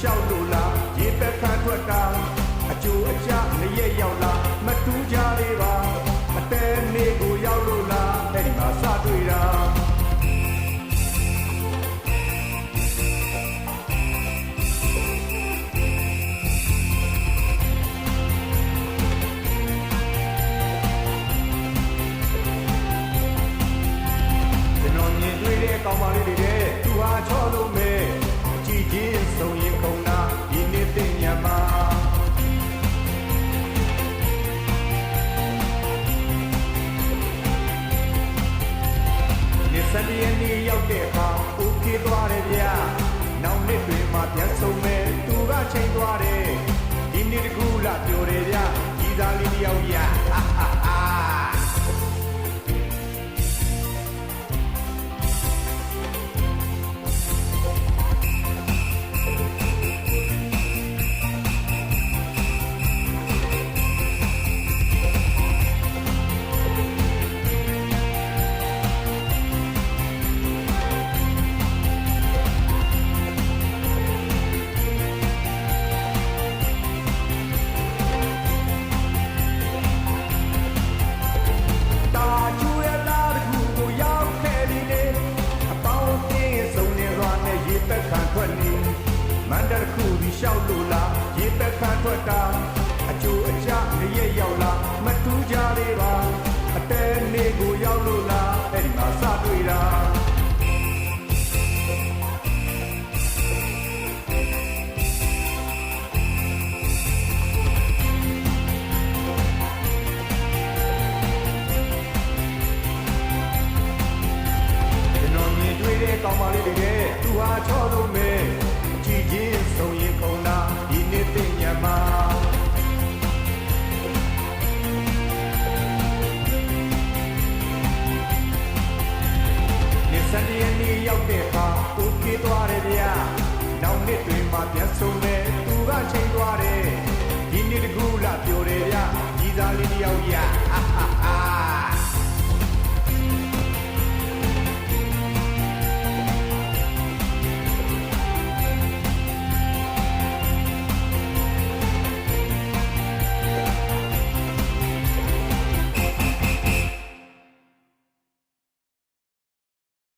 ရှောက်လို့လားရေပက်ခန့်ထွက်တာအကျိုးအကျလည်းရဲ့ရောက်လာမတူးကြလေးပါအတဲနေကိုရောက်လို့လားအဲ့ဒီမှာစတွေ့တာကောင်းပါလေတဲ့သူဟာချောလို့မဲ့ကြည်ချင်းဆုံးရင်ခုံနာဒီနေ့သိညမှာနေစတဲ့နေ့ရောက်တဲ့အခါโอเคသွားတယ်ဗျာနောက်နေ့တွေမှာပြန်ဆုံးမဲ့သူကချိန်သွားတယ်ဒီနေ့တကူလာပြောတယ်ဗျာကြီးသားလေးတယောက်ရဟာဟာဟာမန္တရခုဒီလျှောက်လို့လားရေပက်ခန့်ထွက်တာအကျိုးအကျလည်းရဲ့ရောက်လာမတူးကြလေးပါအတဲနေကိုရောက်လို့လားအဲ့ဒီမှာစတွေ့တာကျွန်တော်မြင်တွေ့တဲ့ကောင်းပါလေးတွေသူဟာချောလို့မဲ့ကြည်ချင်းဆုံးရင်ခုံနာဒီနေ့သိညမှာနေစတဲ့နေ့ရောက်တဲ့အခါโอเคသွားတယ်ဗျာနောက်နေ့တွေမှာပြန်ဆုံးမဲ့သူကချိန်သွားတယ်ဒီနေ့တကူလာပြောတယ်ဗျာကြီးသားလေးတယောက်ရ